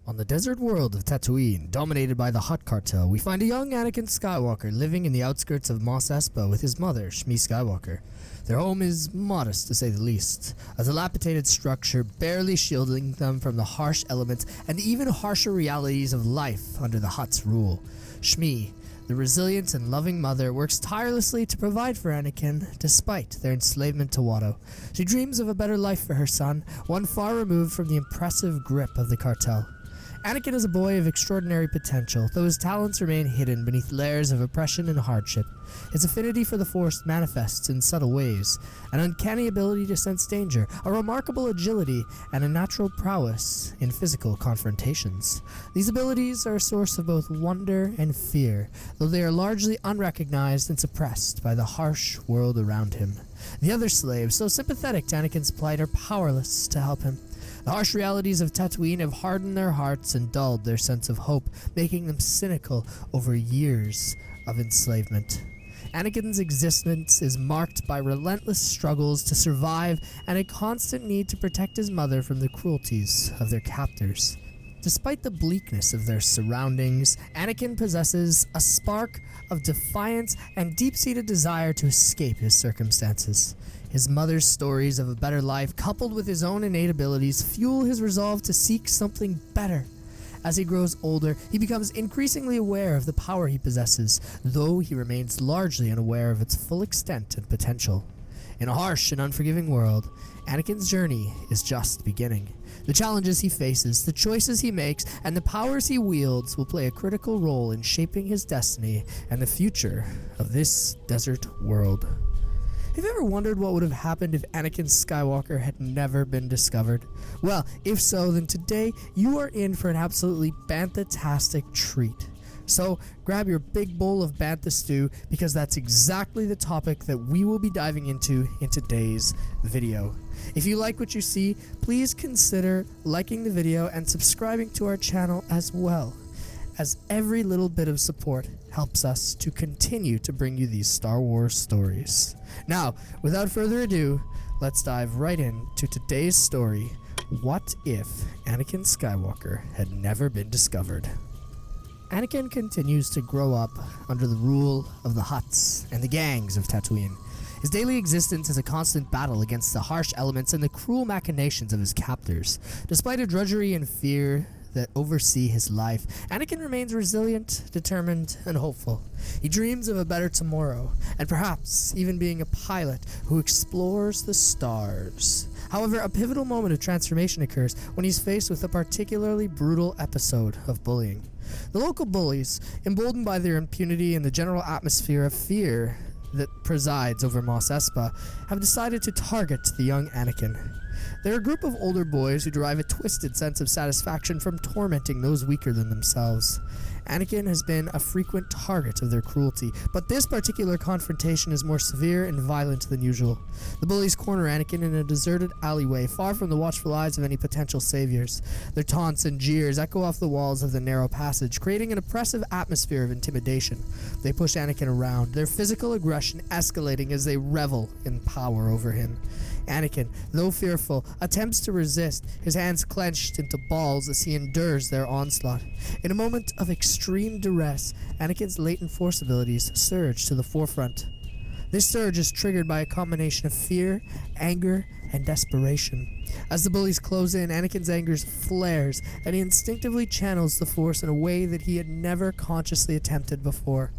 On the desert world of Tatooine, dominated by the Hutt cartel, we find a young Anakin Skywalker living in the outskirts of Mos Espa with his mother, Shmi Skywalker. Their home is modest, to say the least, a dilapidated structure barely shielding them from the harsh elements and even harsher realities of life under the Hutt's rule. Shmi, the resilient and loving mother, works tirelessly to provide for Anakin despite their enslavement to Watto. She dreams of a better life for her son, one far removed from the impressive grip of the cartel. Anakin is a boy of extraordinary potential, though his talents remain hidden beneath layers of oppression and hardship. His affinity for the Force manifests in subtle ways, an uncanny ability to sense danger, a remarkable agility, and a natural prowess in physical confrontations. These abilities are a source of both wonder and fear, though they are largely unrecognized and suppressed by the harsh world around him. The other slaves, so sympathetic to Anakin's plight, are powerless to help him. The harsh realities of Tatooine have hardened their hearts and dulled their sense of hope, making them cynical over years of enslavement. Anakin's existence is marked by relentless struggles to survive and a constant need to protect his mother from the cruelties of their captors. Despite the bleakness of their surroundings, Anakin possesses a spark of defiance and deep-seated desire to escape his circumstances. His mother's stories of a better life, coupled with his own innate abilities, fuel his resolve to seek something better. As he grows older, he becomes increasingly aware of the power he possesses, though he remains largely unaware of its full extent and potential. In a harsh and unforgiving world, Anakin's journey is just beginning. The challenges he faces, the choices he makes, and the powers he wields will play a critical role in shaping his destiny and the future of this desert world. Have you ever wondered what would have happened if Anakin Skywalker had never been discovered? Well, if so, then today you are in for an absolutely bantha-tastic treat. So grab your big bowl of bantha stew, because that's exactly the topic that we will be diving into in today's video. If you like what you see, please consider liking the video and subscribing to our channel as well, as every little bit of support helps us to continue to bring you these Star Wars stories. Now, without further ado, let's dive right into today's story. What if Anakin Skywalker had never been discovered? Anakin continues to grow up under the rule of the Hutts and the gangs of Tatooine. His daily existence is a constant battle against the harsh elements and the cruel machinations of his captors. Despite a drudgery and fear that oversee his life, Anakin remains resilient, determined, and hopeful. He dreams of a better tomorrow, and perhaps even being a pilot who explores the stars. However, a pivotal moment of transformation occurs when he's faced with a particularly brutal episode of bullying. The local bullies, emboldened by their impunity and the general atmosphere of fear that presides over Mos Espa, have decided to target the young Anakin. They're a group of older boys who derive a twisted sense of satisfaction from tormenting those weaker than themselves. Anakin has been a frequent target of their cruelty, but this particular confrontation is more severe and violent than usual. The bullies corner Anakin in a deserted alleyway, far from the watchful eyes of any potential saviors. Their taunts and jeers echo off the walls of the narrow passage, creating an oppressive atmosphere of intimidation. They push Anakin around, their physical aggression escalating as they revel in power over him. Anakin, though fearful, attempts to resist, his hands clenched into balls as he endures their onslaught. In a moment of extreme duress, Anakin's latent force abilities surge to the forefront. This surge is triggered by a combination of fear, anger, and desperation. As the bullies close in, Anakin's anger flares, and he instinctively channels the Force in a way that he had never consciously attempted before.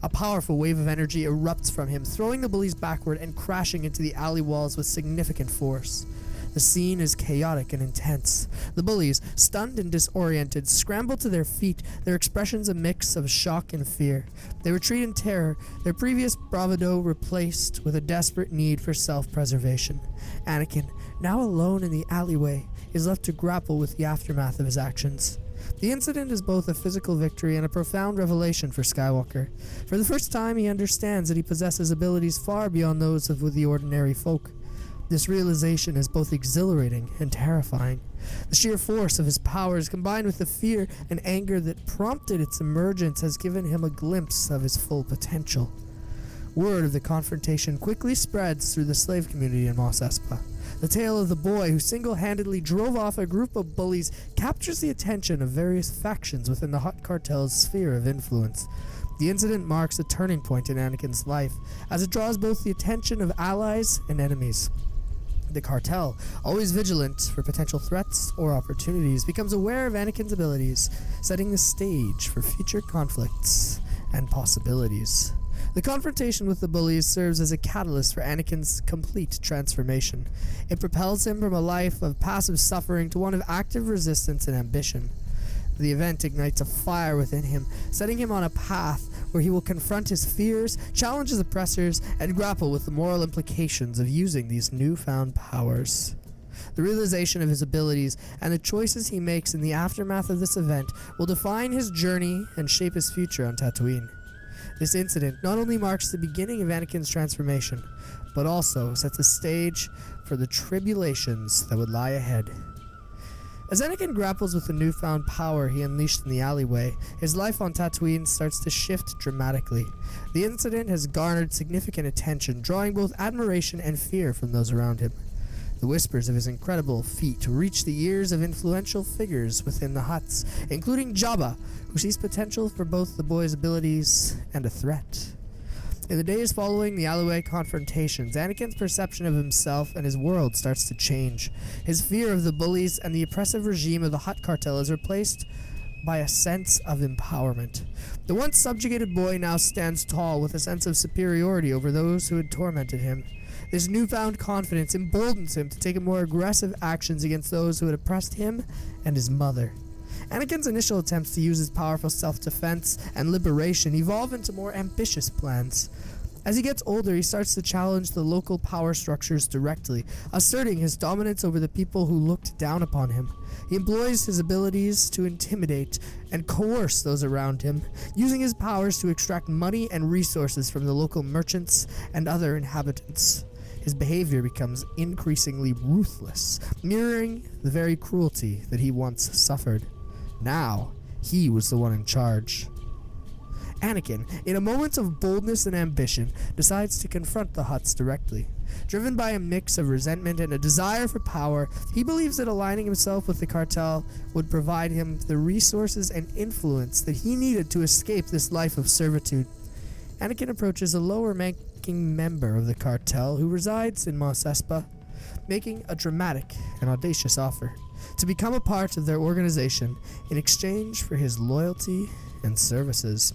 A powerful wave of energy erupts from him, throwing the bullies backward and crashing into the alley walls with significant force. The scene is chaotic and intense. The bullies, stunned and disoriented, scramble to their feet, their expressions a mix of shock and fear. They retreat in terror, their previous bravado replaced with a desperate need for self-preservation. Anakin, now alone in the alleyway, is left to grapple with the aftermath of his actions. The incident is both a physical victory and a profound revelation for Skywalker. For the first time, he understands that he possesses abilities far beyond those of the ordinary folk. This realization is both exhilarating and terrifying. The sheer force of his powers, combined with the fear and anger that prompted its emergence, has given him a glimpse of his full potential. Word of the confrontation quickly spreads through the slave community in Mos Espa. The tale of the boy who single-handedly drove off a group of bullies captures the attention of various factions within the Hutt cartel's sphere of influence. The incident marks a turning point in Anakin's life, as it draws both the attention of allies and enemies. The cartel, always vigilant for potential threats or opportunities, becomes aware of Anakin's abilities, setting the stage for future conflicts and possibilities. The confrontation with the bullies serves as a catalyst for Anakin's complete transformation. It propels him from a life of passive suffering to one of active resistance and ambition. The event ignites a fire within him, setting him on a path where he will confront his fears, challenge his oppressors, and grapple with the moral implications of using these newfound powers. The realization of his abilities and the choices he makes in the aftermath of this event will define his journey and shape his future on Tatooine. This incident not only marks the beginning of Anakin's transformation, but also sets the stage for the tribulations that would lie ahead. As Anakin grapples with the newfound power he unleashed in the alleyway, his life on Tatooine starts to shift dramatically. The incident has garnered significant attention, drawing both admiration and fear from those around him. The whispers of his incredible feat reach the ears of influential figures within the Hutts, including Jabba, who sees potential for both the boy's abilities and a threat. In the days following the alleyway confrontations, Anakin's perception of himself and his world starts to change. His fear of the bullies and the oppressive regime of the Hutt cartel is replaced by a sense of empowerment. The once subjugated boy now stands tall with a sense of superiority over those who had tormented him. This newfound confidence emboldens him to take more aggressive actions against those who had oppressed him and his mother. Anakin's initial attempts to use his powerful self-defense and liberation evolve into more ambitious plans. As he gets older, he starts to challenge the local power structures directly, asserting his dominance over the people who looked down upon him. He employs his abilities to intimidate and coerce those around him, using his powers to extract money and resources from the local merchants and other inhabitants. His behavior becomes increasingly ruthless, mirroring the very cruelty that he once suffered. Now, he was the one in charge. Anakin, in a moment of boldness and ambition, decides to confront the Hutts directly. Driven by a mix of resentment and a desire for power, he believes that aligning himself with the cartel would provide him the resources and influence that he needed to escape this life of servitude. Anakin approaches a lower-ranking member of the cartel who resides in Mos Espa, making a dramatic and audacious offer to become a part of their organization in exchange for his loyalty and services.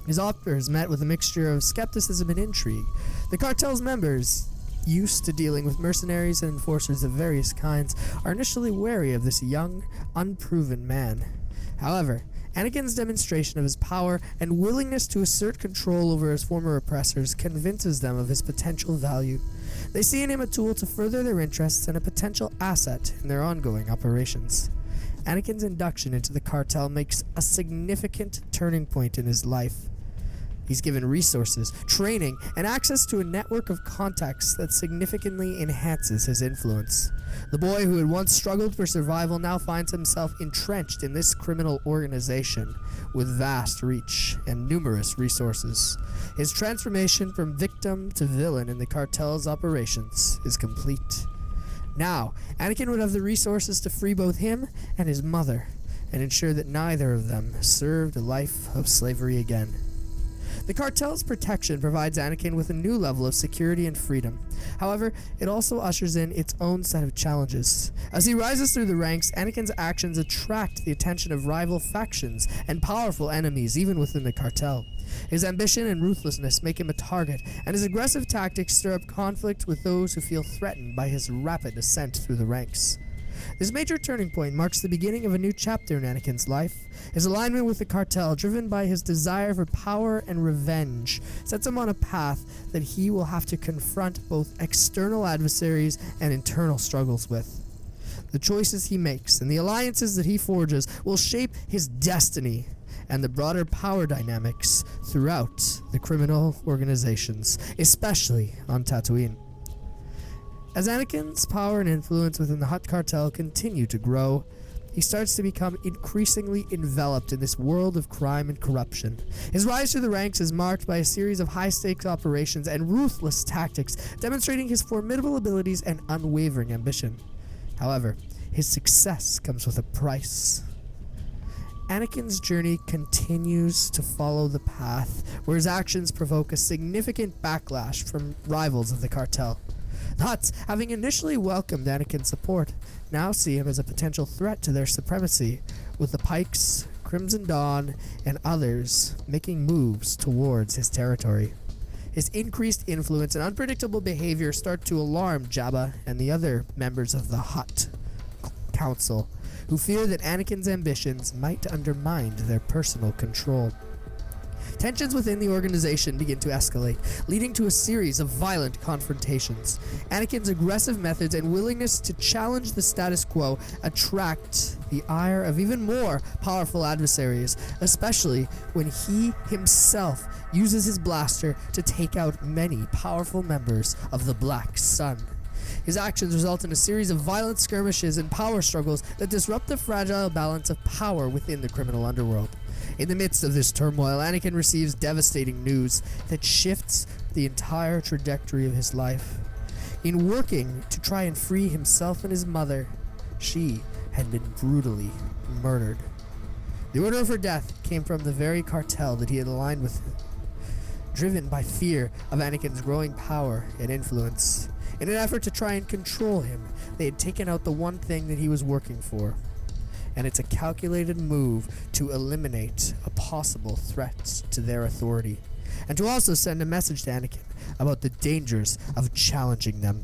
His offer is met with a mixture of skepticism and intrigue. The cartel's members, used to dealing with mercenaries and enforcers of various kinds, are initially wary of this young, unproven man. However, Anakin's demonstration of his power and willingness to assert control over his former oppressors convinces them of his potential value. They see in him a tool to further their interests and a potential asset in their ongoing operations. Anakin's induction into the cartel makes a significant turning point in his life. He's given resources, training, and access to a network of contacts that significantly enhances his influence. The boy who had once struggled for survival now finds himself entrenched in this criminal organization with vast reach and numerous resources. His transformation from victim to villain in the cartel's operations is complete. Now, Anakin would have the resources to free both him and his mother, and ensure that neither of them served a life of slavery again. The cartel's protection provides Anakin with a new level of security and freedom. However, it also ushers in its own set of challenges. As he rises through the ranks, Anakin's actions attract the attention of rival factions and powerful enemies even within the cartel. His ambition and ruthlessness make him a target, and his aggressive tactics stir up conflict with those who feel threatened by his rapid ascent through the ranks. This major turning point marks the beginning of a new chapter in Anakin's life. His alignment with the cartel, driven by his desire for power and revenge, sets him on a path that he will have to confront both external adversaries and internal struggles with. The choices he makes and the alliances that he forges will shape his destiny and the broader power dynamics throughout the criminal organizations, especially on Tatooine. As Anakin's power and influence within the Hutt cartel continue to grow, he starts to become increasingly enveloped in this world of crime and corruption. His rise through the ranks is marked by a series of high-stakes operations and ruthless tactics, demonstrating his formidable abilities and unwavering ambition. However, his success comes with a price. Anakin's journey continues to follow the path where his actions provoke a significant backlash from rivals of the cartel. The Hutts, having initially welcomed Anakin's support, now see him as a potential threat to their supremacy, with the Pikes, Crimson Dawn, and others making moves towards his territory. His increased influence and unpredictable behavior start to alarm Jabba and the other members of the Hutt Council, who fear that Anakin's ambitions might undermine their personal control. Tensions within the organization begin to escalate, leading to a series of violent confrontations. Anakin's aggressive methods and willingness to challenge the status quo attract the ire of even more powerful adversaries, especially when he himself uses his blaster to take out many powerful members of the Black Sun. His actions result in a series of violent skirmishes and power struggles that disrupt the fragile balance of power within the criminal underworld. In the midst of this turmoil, Anakin receives devastating news that shifts the entire trajectory of his life. In working to try and free himself and his mother, she had been brutally murdered. The order of her death came from the very cartel that he had aligned with, driven by fear of Anakin's growing power and influence. In an effort to try and control him, they had taken out the one thing that he was working for. And it's a calculated move to eliminate a possible threat to their authority, and to also send a message to Anakin about the dangers of challenging them.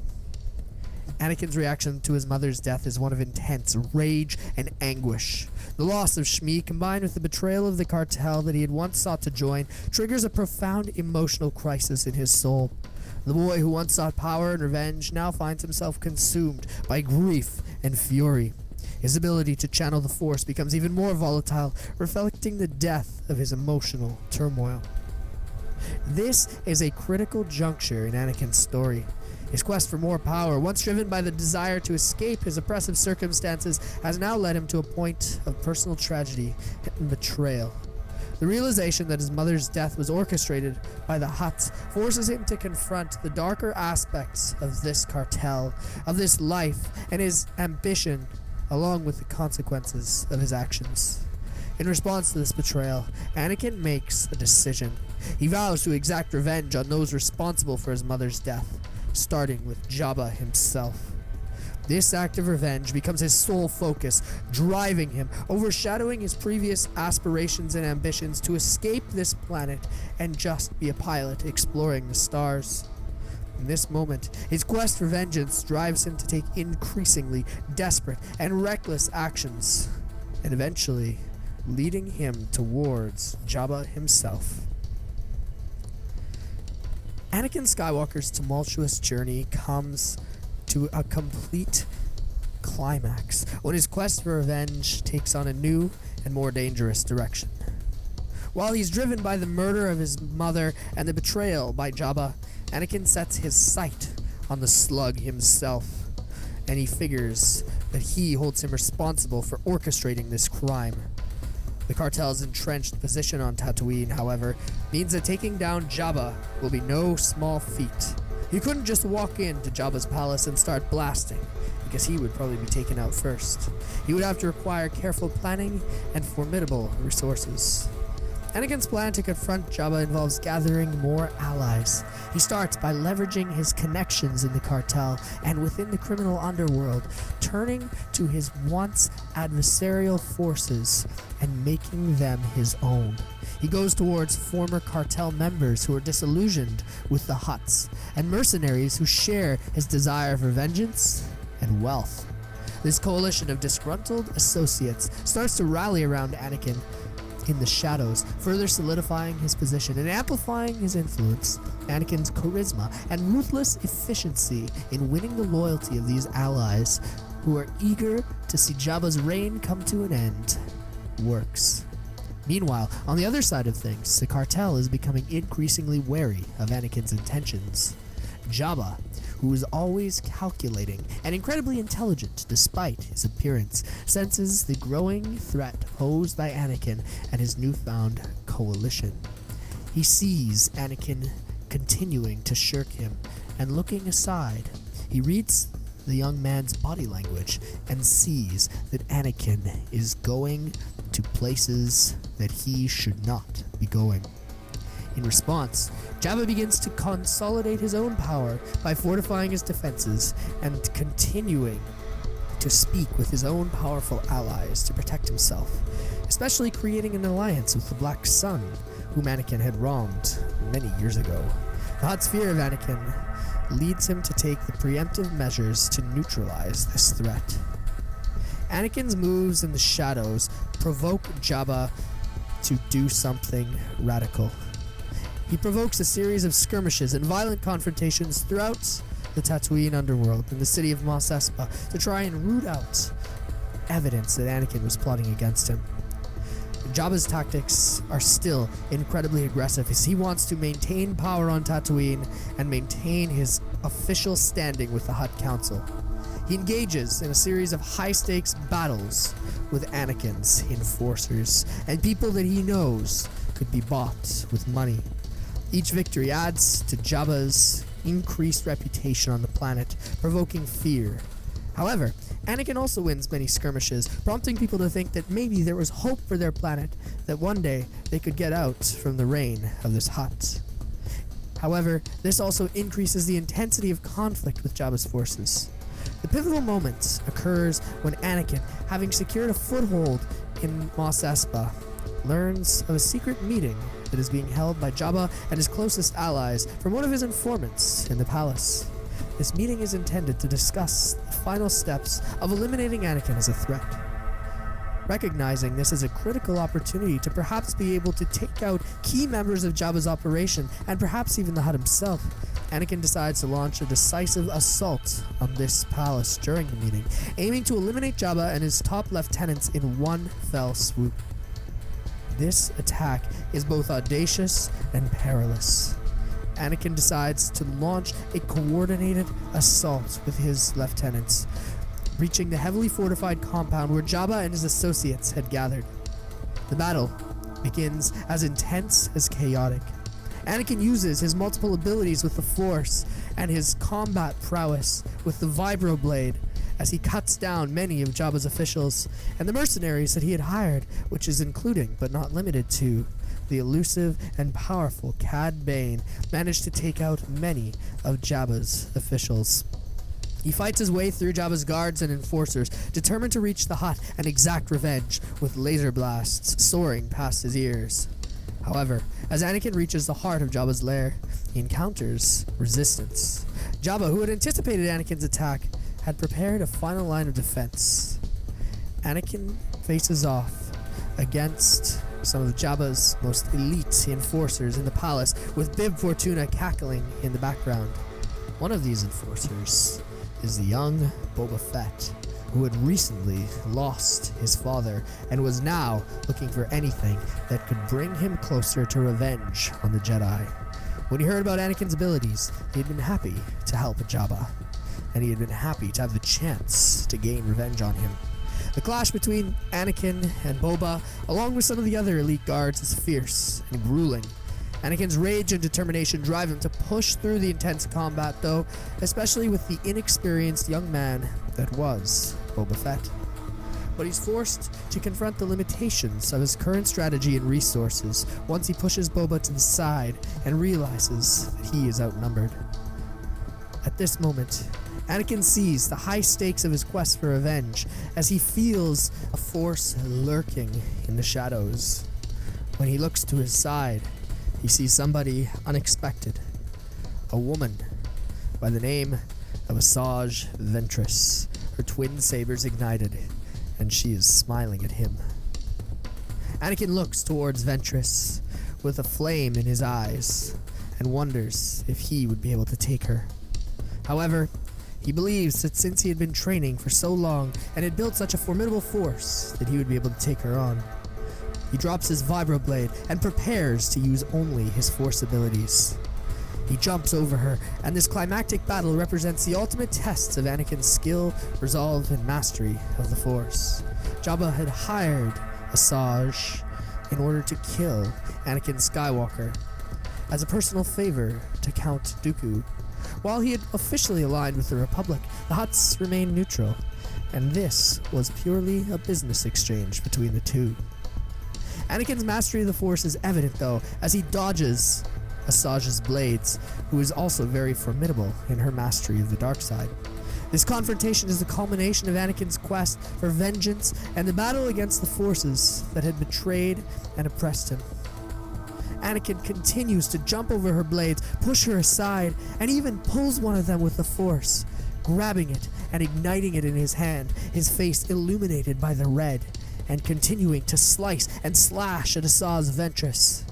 Anakin's reaction to his mother's death is one of intense rage and anguish. The loss of Shmi, combined with the betrayal of the cartel that he had once sought to join, triggers a profound emotional crisis in his soul. The boy who once sought power and revenge now finds himself consumed by grief and fury. His ability to channel the Force becomes even more volatile, reflecting the depth of his emotional turmoil. This is a critical juncture in Anakin's story. His quest for more power, once driven by the desire to escape his oppressive circumstances, has now led him to a point of personal tragedy and betrayal. The realization that his mother's death was orchestrated by the Hutts forces him to confront the darker aspects of this cartel, of this life, and his ambition, along with the consequences of his actions. In response to this betrayal, Anakin makes a decision. He vows to exact revenge on those responsible for his mother's death, starting with Jabba himself. This act of revenge becomes his sole focus, driving him, overshadowing his previous aspirations and ambitions to escape this planet and just be a pilot exploring the stars. In this moment, his quest for vengeance drives him to take increasingly desperate and reckless actions, and eventually leading him towards Jabba himself. Anakin Skywalker's tumultuous journey comes to a complete climax when his quest for revenge takes on a new and more dangerous direction. While he's driven by the murder of his mother and the betrayal by Jabba, Anakin sets his sight on the slug himself, and he figures that he holds him responsible for orchestrating this crime. The cartel's entrenched position on Tatooine, however, means that taking down Jabba will be no small feat. You couldn't just walk into Jabba's palace and start blasting, because he would probably be taken out first. He would have to require careful planning and formidable resources. Anakin's plan to confront Jabba involves gathering more allies. He starts by leveraging his connections in the cartel and within the criminal underworld, turning to his once adversarial forces and making them his own. He goes towards former cartel members who are disillusioned with the Hutts, and mercenaries who share his desire for vengeance and wealth. This coalition of disgruntled associates starts to rally around Anakin in the shadows, further solidifying his position and amplifying his influence. Anakin's charisma and ruthless efficiency in winning the loyalty of these allies, who are eager to see Jabba's reign come to an end, works. Meanwhile, on the other side of things, the cartel is becoming increasingly wary of Anakin's intentions. Jabba, who is always calculating and incredibly intelligent despite his appearance, senses the growing threat posed by Anakin and his newfound coalition. He sees Anakin continuing to shirk him, and looking aside, he reads the young man's body language and sees that Anakin is going to places that he should not be going. In response, Jabba begins to consolidate his own power by fortifying his defenses and continuing to speak with his own powerful allies to protect himself, especially creating an alliance with the Black Sun, whom Anakin had wronged many years ago. The Hutt's fear of Anakin leads him to take the preemptive measures to neutralize this threat. Anakin's moves in the shadows provoke Jabba to do something radical. He provokes a series of skirmishes and violent confrontations throughout the Tatooine underworld in the city of Mos Espa to try and root out evidence that Anakin was plotting against him. Jabba's tactics are still incredibly aggressive as he wants to maintain power on Tatooine and maintain his official standing with the Hutt Council. He engages in a series of high-stakes battles with Anakin's enforcers and people that he knows could be bought with money. Each victory adds to Jabba's increased reputation on the planet, provoking fear. However, Anakin also wins many skirmishes, prompting people to think that maybe there was hope for their planet, that one day they could get out from the reign of this Hutt. However, this also increases the intensity of conflict with Jabba's forces. The pivotal moment occurs when Anakin, having secured a foothold in Mos Espa, learns of a secret meeting that is being held by Jabba and his closest allies from one of his informants in the palace. This meeting is intended to discuss the final steps of eliminating Anakin as a threat. Recognizing this as a critical opportunity to perhaps be able to take out key members of Jabba's operation and perhaps even the Hutt himself, Anakin decides to launch a decisive assault on this palace during the meeting, aiming to eliminate Jabba and his top lieutenants in one fell swoop. This attack is both audacious and perilous. Anakin decides to launch a coordinated assault with his lieutenants, reaching the heavily fortified compound where Jabba and his associates had gathered. The battle begins as intense as chaotic. Anakin uses his multiple abilities with the Force and his combat prowess with the vibroblade as he cuts down many of Jabba's officials and the mercenaries that he had hired, which is including, but not limited to, the elusive and powerful Cad Bane managed to take out many of Jabba's officials. He fights his way through Jabba's guards and enforcers, determined to reach the Hutt and exact revenge, with laser blasts soaring past his ears. However, as Anakin reaches the heart of Jabba's lair, he encounters resistance. Jabba, who had anticipated Anakin's attack, had prepared a final line of defense. Anakin faces off against some of Jabba's most elite enforcers in the palace, with Bib Fortuna cackling in the background. One of these enforcers is the young Boba Fett, who had recently lost his father and was now looking for anything that could bring him closer to revenge on the Jedi. When he heard about Anakin's abilities, he had been happy to help Jabba, and he had been happy to have the chance to gain revenge on him. The clash between Anakin and Boba, along with some of the other elite guards, is fierce and grueling. Anakin's rage and determination drive him to push through the intense combat, though, especially with the inexperienced young man that was Boba Fett. But he's forced to confront the limitations of his current strategy and resources once he pushes Boba to the side and realizes that he is outnumbered. At this moment, Anakin sees the high stakes of his quest for revenge as he feels a force lurking in the shadows. When he looks to his side, he sees somebody unexpected. A woman by the name of Asajj Ventress, her twin sabers ignited, and she is smiling at him. Anakin looks towards Ventress with a flame in his eyes and wonders if he would be able to take her. However, he believes that since he had been training for so long and had built such a formidable force, that he would be able to take her on. He drops his vibroblade and prepares to use only his Force abilities. He jumps over her, and this climactic battle represents the ultimate test of Anakin's skill, resolve, and mastery of the Force. Jabba had hired Asajj in order to kill Anakin Skywalker as a personal favor to Count Dooku. While he had officially aligned with the Republic, the Hutts remained neutral, and this was purely a business exchange between the two. Anakin's mastery of the Force is evident, though, as he dodges Asajj's blades, who is also very formidable in her mastery of the dark side. This confrontation is the culmination of Anakin's quest for vengeance and the battle against the forces that had betrayed and oppressed him. Anakin continues to jump over her blades, push her aside, and even pulls one of them with the Force, grabbing it and igniting it in his hand, his face illuminated by the red, and continuing to slice and slash at Asajj's Ventress.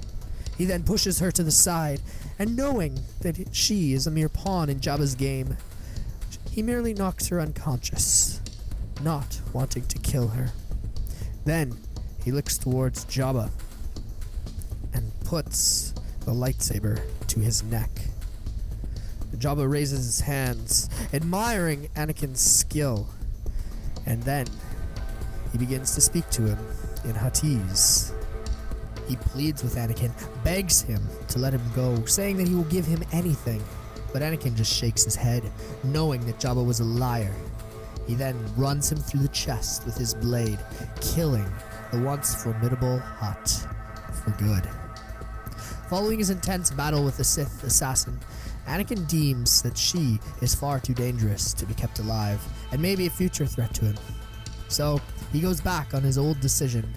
He then pushes her to the side, and knowing that she is a mere pawn in Jabba's game, he merely knocks her unconscious, not wanting to kill her. Then he looks towards Jabba and puts the lightsaber to his neck. Jabba raises his hands, admiring Anakin's skill, and then he begins to speak to him in Huttese. He pleads with Anakin, begs him to let him go, saying that he will give him anything, but Anakin just shakes his head, knowing that Jabba was a liar. He then runs him through the chest with his blade, killing the once formidable Hutt for good. Following his intense battle with the Sith assassin, Anakin deems that she is far too dangerous to be kept alive, and may be a future threat to him. So, he goes back on his old decision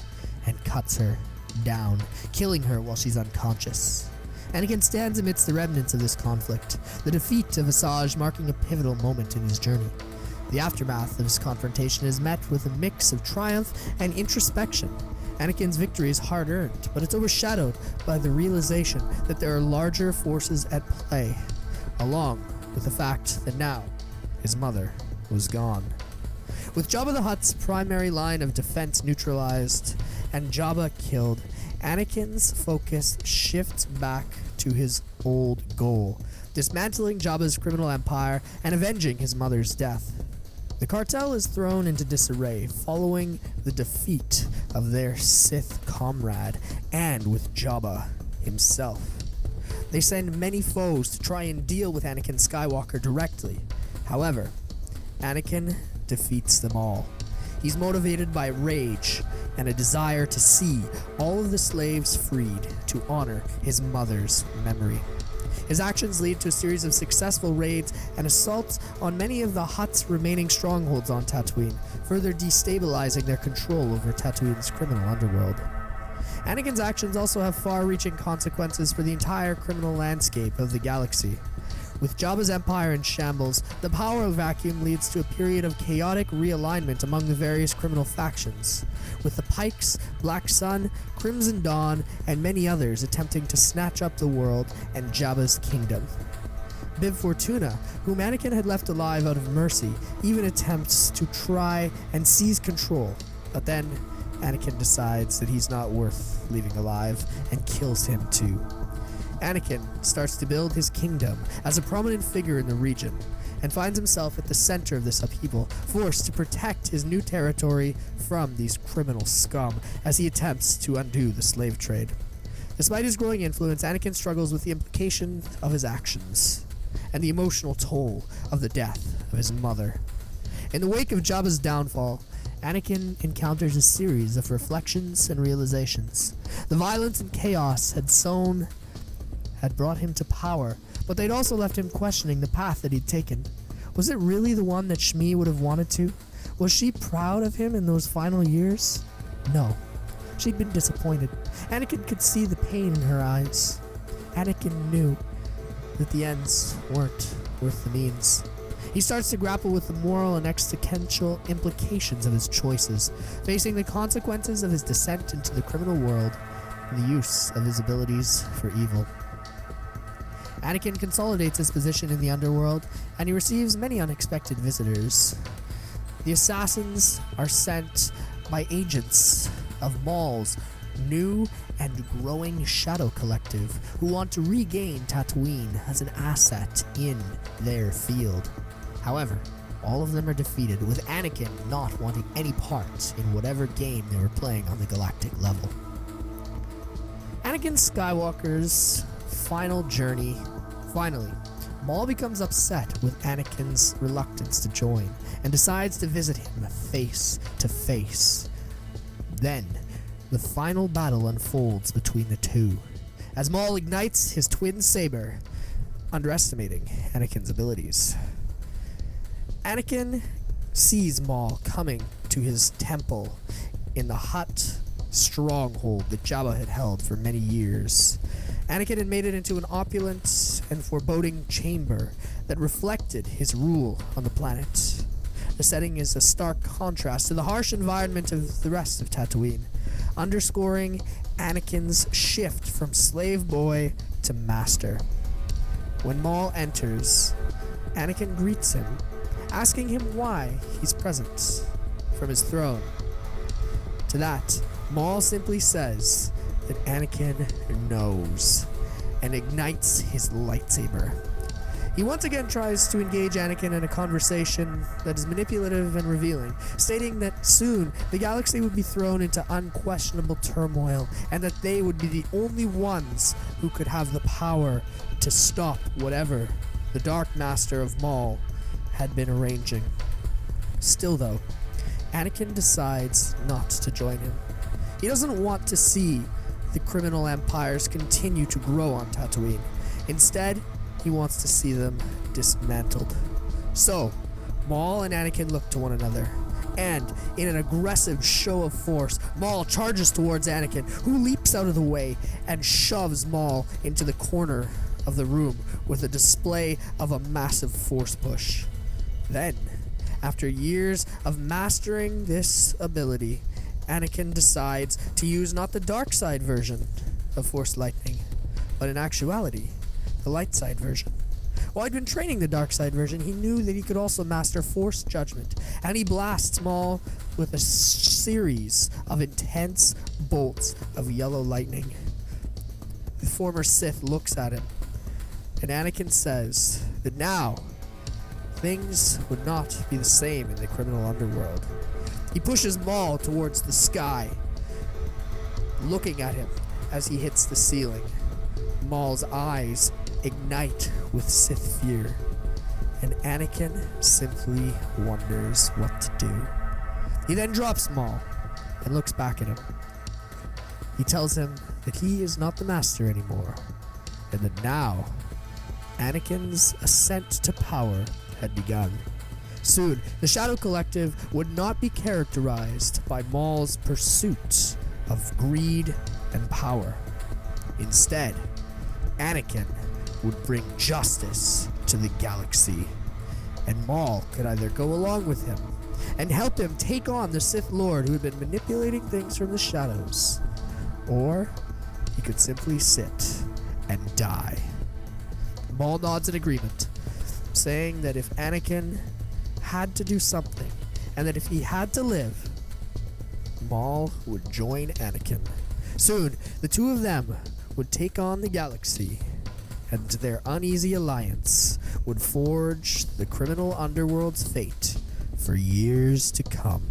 and cuts her down, killing her while she's unconscious. Anakin stands amidst the remnants of this conflict, the defeat of Asajj marking a pivotal moment in his journey. The aftermath of his confrontation is met with a mix of triumph and introspection. Anakin's victory is hard-earned, but it's overshadowed by the realization that there are larger forces at play, along with the fact that now his mother was gone. With Jabba the Hutt's primary line of defense neutralized and Jabba killed, Anakin's focus shifts back to his old goal, dismantling Jabba's criminal empire and avenging his mother's death. The cartel is thrown into disarray following the defeat of their Sith comrade and with Jabba himself. They send many foes to try and deal with Anakin Skywalker directly. However, Anakin defeats them all. He's motivated by rage and a desire to see all of the slaves freed to honor his mother's memory. His actions lead to a series of successful raids and assaults on many of the Hutt's remaining strongholds on Tatooine, further destabilizing their control over Tatooine's criminal underworld. Anakin's actions also have far-reaching consequences for the entire criminal landscape of the galaxy. With Jabba's empire in shambles, the power vacuum leads to a period of chaotic realignment among the various criminal factions, with the Pikes, Black Sun, Crimson Dawn, and many others attempting to snatch up the world and Jabba's kingdom. Bib Fortuna, whom Anakin had left alive out of mercy, even attempts to try and seize control, but then Anakin decides that he's not worth leaving alive and kills him too. Anakin starts to build his kingdom as a prominent figure in the region, and finds himself at the center of this upheaval, forced to protect his new territory from these criminal scum as he attempts to undo the slave trade. Despite his growing influence, Anakin struggles with the implication of his actions, and the emotional toll of the death of his mother. In the wake of Jabba's downfall, Anakin encounters a series of reflections and realizations. The violence and chaos had brought him to power, but they'd also left him questioning the path that he'd taken. Was it really the one that Shmi would have wanted to? Was she proud of him in those final years? No. She'd been disappointed. Anakin could see the pain in her eyes. Anakin knew that the ends weren't worth the means. He starts to grapple with the moral and existential implications of his choices, facing the consequences of his descent into the criminal world and the use of his abilities for evil. Anakin consolidates his position in the underworld, and he receives many unexpected visitors. The assassins are sent by agents of Maul's new and growing shadow collective who want to regain Tatooine as an asset in their field. However, all of them are defeated, with Anakin not wanting any part in whatever game they were playing on the galactic level. Anakin Skywalker's final journey. Finally, Maul becomes upset with Anakin's reluctance to join and decides to visit him face to face. Then, the final battle unfolds between the two, as Maul ignites his twin saber, underestimating Anakin's abilities. Anakin sees Maul coming to his temple in the Hutt stronghold that Jabba had held for many years. Anakin had made it into an opulent and foreboding chamber that reflected his rule on the planet. The setting is a stark contrast to the harsh environment of the rest of Tatooine, underscoring Anakin's shift from slave boy to master. When Maul enters, Anakin greets him, asking him why he's present from his throne. To that, Maul simply says that Anakin knows and ignites his lightsaber. He once again tries to engage Anakin in a conversation that is manipulative and revealing, stating that soon the galaxy would be thrown into unquestionable turmoil and that they would be the only ones who could have the power to stop whatever the Dark Master of Maul had been arranging. Still though, Anakin decides not to join him. He doesn't want to see the criminal empires continue to grow on Tatooine. Instead, he wants to see them dismantled. So, Maul and Anakin look to one another, and in an aggressive show of force, Maul charges towards Anakin, who leaps out of the way and shoves Maul into the corner of the room with a display of a massive force push. Then, after years of mastering this ability, Anakin decides to use not the dark side version of Force Lightning, but in actuality, the light side version. While he'd been training the dark side version, he knew that he could also master Force Judgment, and he blasts Maul with a series of intense bolts of yellow lightning. The former Sith looks at him, and Anakin says that now things would not be the same in the criminal underworld. He pushes Maul towards the sky, looking at him as he hits the ceiling. Maul's eyes ignite with Sith fear, and Anakin simply wonders what to do. He then drops Maul and looks back at him. He tells him that he is not the master anymore, and that now Anakin's ascent to power had begun. Soon, the Shadow Collective would not be characterized by Maul's pursuit of greed and power. Instead, Anakin would bring justice to the galaxy, and Maul could either go along with him and help him take on the Sith Lord who had been manipulating things from the shadows, or he could simply sit and die. Maul nods in agreement, saying that if Anakin had to do something, and that if he had to live, Maul would join Anakin. Soon, the two of them would take on the galaxy, and their uneasy alliance would forge the criminal underworld's fate for years to come.